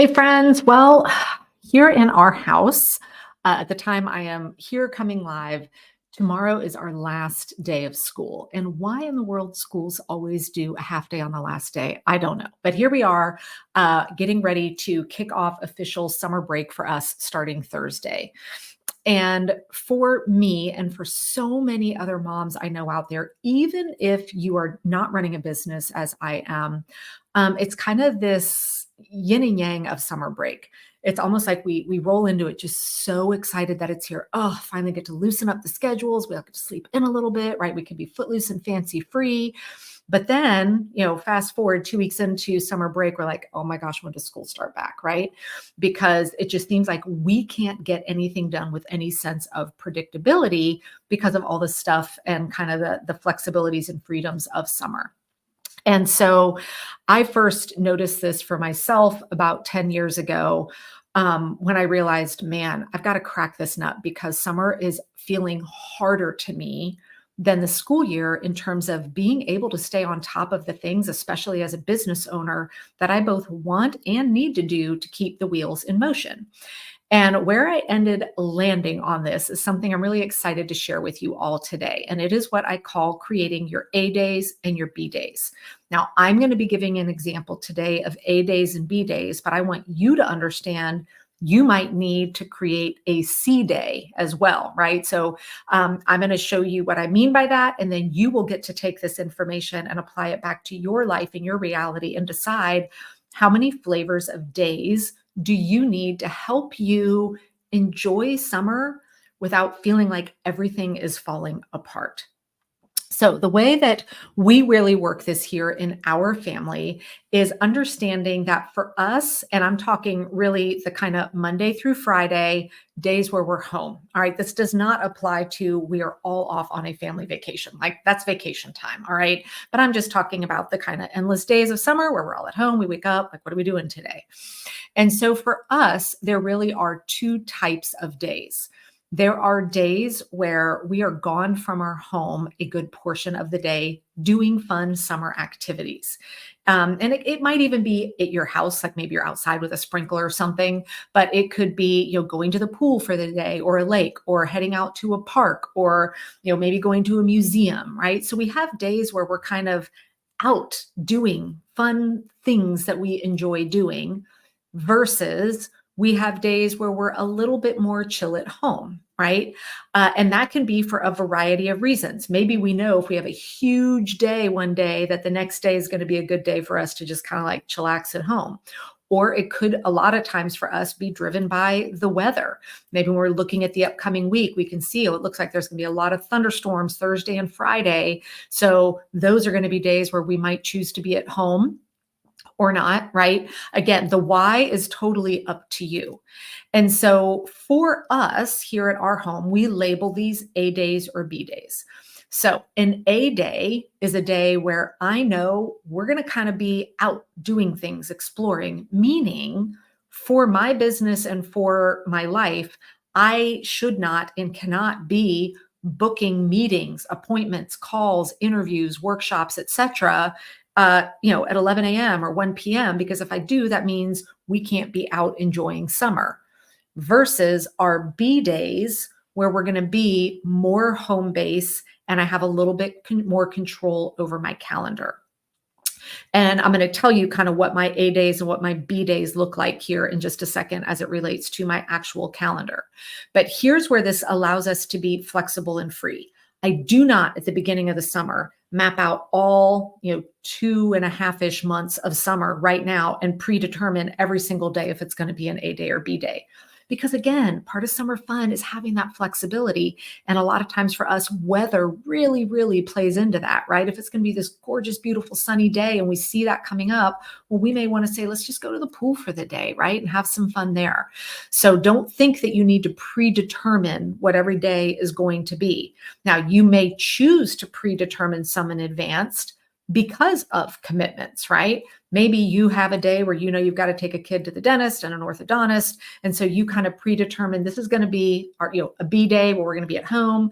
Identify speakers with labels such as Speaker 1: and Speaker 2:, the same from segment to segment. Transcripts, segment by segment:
Speaker 1: Hey, friends. Well, here in our house, at the time I am here coming live, tomorrow is our last day of school. And why in the world schools always do a half day on the last day, I don't know. But here we are, getting ready to kick off official summer break for us starting Thursday. And for me, and for so many other moms I know out there, even if you are not running a business as I am, it's kind of this yin and yang of summer break. It's almost like we roll into it just so excited that it's here. Oh, finally get to loosen up the schedules. We'll get to sleep in a little bit, right? We can be footloose and fancy free. But then, fast forward 2 weeks into summer break, we're like, oh my gosh, when does school start back, right? Because it just seems like we can't get anything done with any sense of predictability because of all the stuff and kind of the flexibilities and freedoms of summer. And so I first noticed this for myself about 10 years ago, when I realized, man, I've got to crack this nut because summer is feeling harder to me than the school year in terms of being able to stay on top of the things, especially as a business owner, that I both want and need to do to keep the wheels in motion. And where I ended landing on this is something I'm really excited to share with you all today. And it is what I call creating your A days and your B days. Now, I'm going to be giving an example today of A days and B days, but I want you to understand you might need to create a C day as well, right? So I'm going to show you what I mean by that. And then you will get to take this information and apply it back to your life and your reality and decide how many flavors of days do you need to help you enjoy summer without feeling like everything is falling apart. So, the way that we really work this here in our family is understanding that for us, and I'm talking really the kind of Monday through Friday days where we're home. All right. This does not apply to we are all off on a family vacation. Like that's vacation time. All right. But I'm just talking about the kind of endless days of summer where we're all at home. We wake up, like, what are we doing today? And so for us, there really are two types of days. There are days where we are gone from our home a good portion of the day doing fun summer activities. And it might even be at your house, like maybe you're outside with a sprinkler or something, but it could be, going to the pool for the day or a lake or heading out to a park or, maybe going to a museum, right? So we have days where we're kind of out doing fun things that we enjoy doing versus we have days where we're a little bit more chill at home, right? And that can be for a variety of reasons. Maybe we know if we have a huge day one day that the next day is going to be a good day for us to just kind of like chillax at home. Or it could a lot of times for us be driven by the weather. Maybe when we're looking at the upcoming week, we can see, it looks like there's going to be a lot of thunderstorms Thursday and Friday. So those are going to be days where we might choose to be at home or not, right? Again, the why is totally up to you. And so for us here at our home, we label these A days or B days. So an A day is a day where I know we're going to kind of be out doing things, exploring, meaning for my business and for my life, I should not and cannot be booking meetings, appointments, calls, interviews, workshops, etc at 11 a.m. or 1 p.m. because if I do, that means we can't be out enjoying summer versus our B days where we're going to be more home base and I have a little bit more control over my calendar. And I'm going to tell you kind of what my A days and what my B days look like here in just a second as it relates to my actual calendar. But here's where this allows us to be flexible and free. I do not at the beginning of the summer map out all, 2.5-ish months of summer right now and predetermine every single day if it's going to be an A day or B day. Because again, part of summer fun is having that flexibility. And a lot of times for us, weather really, really plays into that, right? If it's going to be this gorgeous, beautiful sunny day and we see that coming up, well, we may want to say, let's just go to the pool for the day, right? And have some fun there. So don't think that you need to predetermine what every day is going to be. Now, you may choose to predetermine some in advance because of commitments, right? Maybe you have a day where you've got to take a kid to the dentist and an orthodontist. And so you kind of predetermine this is going to be our, a B day where we're going to be at home,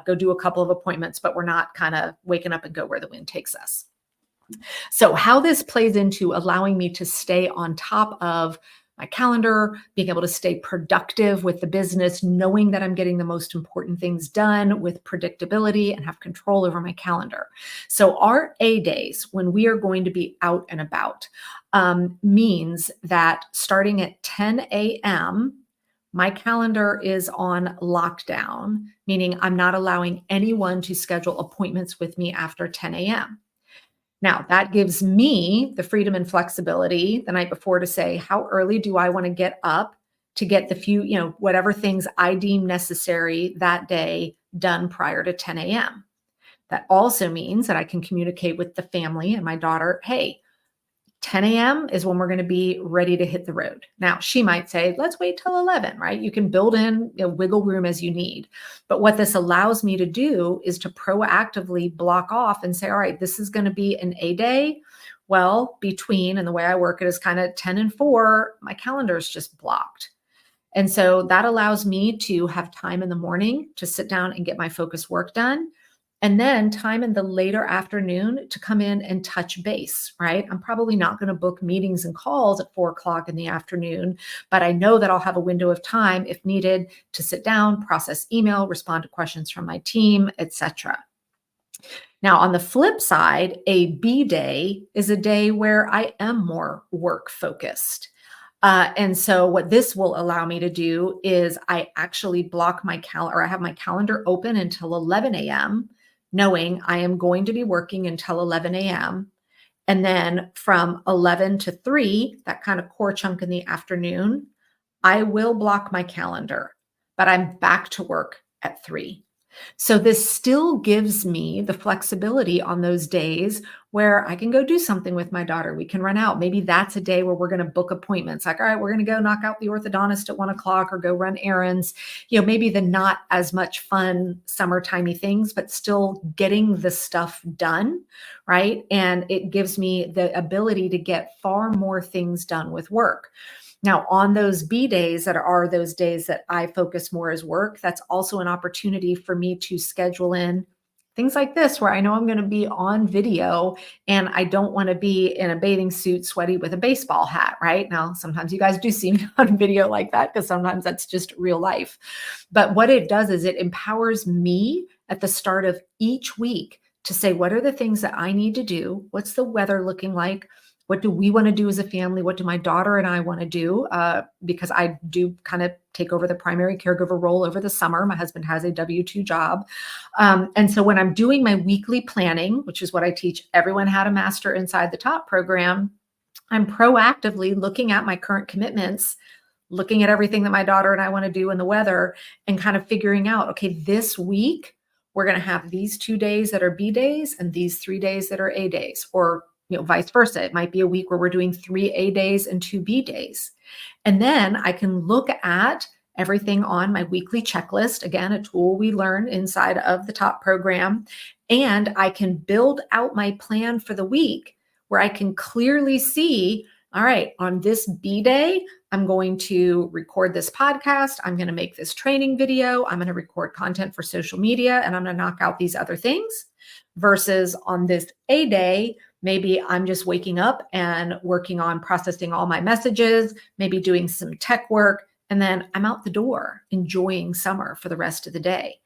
Speaker 1: go do a couple of appointments, but we're not kind of waking up and go where the wind takes us. So how this plays into allowing me to stay on top of my calendar, being able to stay productive with the business, knowing that I'm getting the most important things done with predictability and have control over my calendar. So our A days, when we are going to be out and about, means that starting at 10 a.m., my calendar is on lockdown, meaning I'm not allowing anyone to schedule appointments with me after 10 a.m. Now, that gives me the freedom and flexibility the night before to say, how early do I want to get up to get the few, whatever things I deem necessary that day done prior to 10 a.m. That also means that I can communicate with the family and my daughter, hey, 10 a.m. is when we're going to be ready to hit the road. Now, she might say, let's wait till 11, right? You can build in wiggle room as you need. But what this allows me to do is to proactively block off and say, all right, this is going to be an A day. Well, between, and the way I work it is kind of 10 and 4, my calendar is just blocked. And so that allows me to have time in the morning to sit down and get my focus work done. And then time in the later afternoon to come in and touch base, right? I'm probably not going to book meetings and calls at 4 o'clock in the afternoon, but I know that I'll have a window of time if needed to sit down, process email, respond to questions from my team, etc. Now, on the flip side, a B day is a day where I am more work focused. And so what this will allow me to do is I actually block my calendar, I have my calendar open until 11 a.m., knowing I am going to be working until 11 a.m. And then from 11 to 3, that kind of core chunk in the afternoon, I will block my calendar, but I'm back to work at 3. So this still gives me the flexibility on those days where I can go do something with my daughter. We can run out. Maybe that's a day where we're going to book appointments. Like, all right, we're going to go knock out the orthodontist at 1 o'clock or go run errands. Maybe the not as much fun summertimey things, but still getting the stuff done, right? And it gives me the ability to get far more things done with work. Now, on those B days that are those days that I focus more as work, that's also an opportunity for me to schedule in things like this, where I know I'm going to be on video and I don't want to be in a bathing suit sweaty with a baseball hat, right? Now, sometimes you guys do see me on video like that because sometimes that's just real life. But what it does is it empowers me at the start of each week to say, what are the things that I need to do? What's the weather looking like? What do we want to do as a family? What do my daughter and I want to do? Because I do kind of take over the primary caregiver role over the summer. My husband has a W-2 job. And so when I'm doing my weekly planning, which is what I teach everyone how to master inside the TOP program, I'm proactively looking at my current commitments, looking at everything that my daughter and I want to do in the weather and kind of figuring out, okay, this week, we're going to have these 2 days that are B days and these 3 days that are A days, or vice versa. It might be a week where we're doing 3 A days and 2 B days. And then I can look at everything on my weekly checklist, again, a tool we learn inside of the TOP program, and I can build out my plan for the week where I can clearly see, all right, on this B day, I'm going to record this podcast. I'm going to make this training video. I'm going to record content for social media, and I'm going to knock out these other things. Versus on this A day, maybe I'm just waking up and working on processing all my messages, maybe doing some tech work, and then I'm out the door enjoying summer for the rest of the day.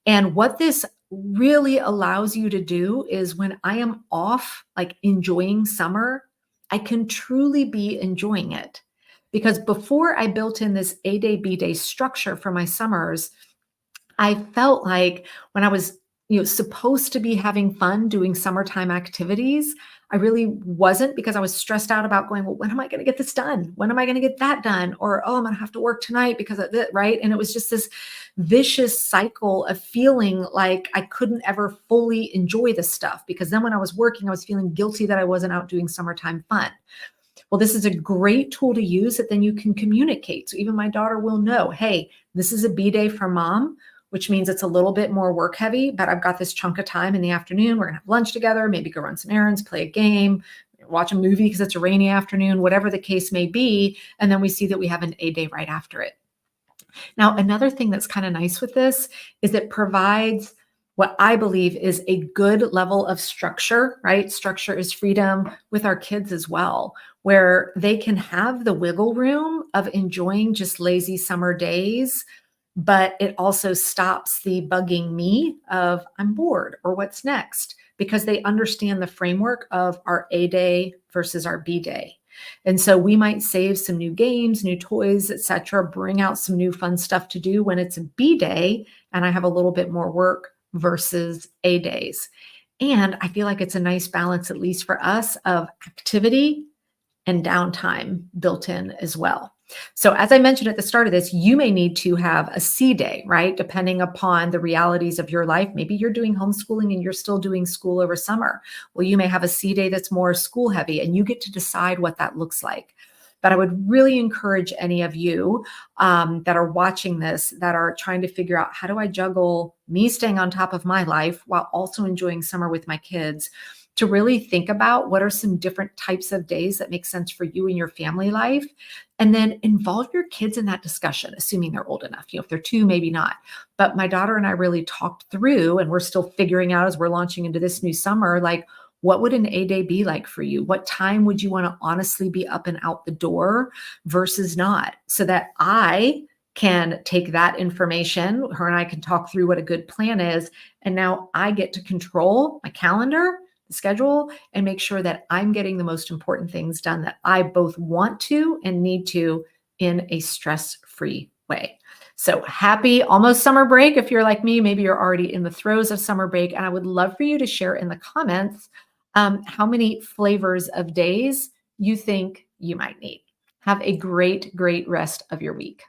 Speaker 1: And what this really allows you to do is when I am off, like enjoying summer, I can truly be enjoying it. Because before I built in this A day, B day structure for my summers, I felt like when I was supposed to be having fun doing summertime activities, I really wasn't, because I was stressed out about going, well, when am I going to get this done? When am I going to get that done? Or, oh, I'm going to have to work tonight because of that, right? And it was just this vicious cycle of feeling like I couldn't ever fully enjoy this stuff, because then when I was working, I was feeling guilty that I wasn't out doing summertime fun. Well, this is a great tool to use that then you can communicate. So even my daughter will know, hey, this is a B day for mom, which means it's a little bit more work heavy, but I've got this chunk of time in the afternoon. We're gonna have lunch together, maybe go run some errands, play a game, watch a movie because it's a rainy afternoon, whatever the case may be. And then we see that we have an A day right after it. Now, another thing that's kind of nice with this is it provides what I believe is a good level of structure, right? Structure is freedom with our kids as well, where they can have the wiggle room of enjoying just lazy summer days, but it also stops the bugging me of I'm bored or what's next because they understand the framework of our A day versus our B day. And so we might save some new games, new toys, etc., bring out some new fun stuff to do when it's a B day and I have a little bit more work versus A days. And I feel like it's a nice balance, at least for us, of activity and downtime built in as well. So, as I mentioned at the start of this, you may need to have a C day, right? Depending upon the realities of your life. Maybe you're doing homeschooling and you're still doing school over summer. Well, you may have a C day that's more school heavy, and you get to decide what that looks like. But I would really encourage any of you that are watching this, that are trying to figure out how do I juggle me staying on top of my life while also enjoying summer with my kids, to really think about what are some different types of days that make sense for you and your family life. And then involve your kids in that discussion, assuming they're old enough. If they're two, maybe not. But my daughter and I really talked through, and we're still figuring out as we're launching into this new summer, like, what would an A day be like for you? What time would you want to honestly be up and out the door versus not? So that I can take that information, her and I can talk through what a good plan is. And now I get to control my calendar, the schedule, and make sure that I'm getting the most important things done that I both want to and need to in a stress-free way. So happy almost summer break. If you're like me, maybe you're already in the throes of summer break. And I would love for you to share in the comments how many flavors of days you think you might need. Have a great, great rest of your week.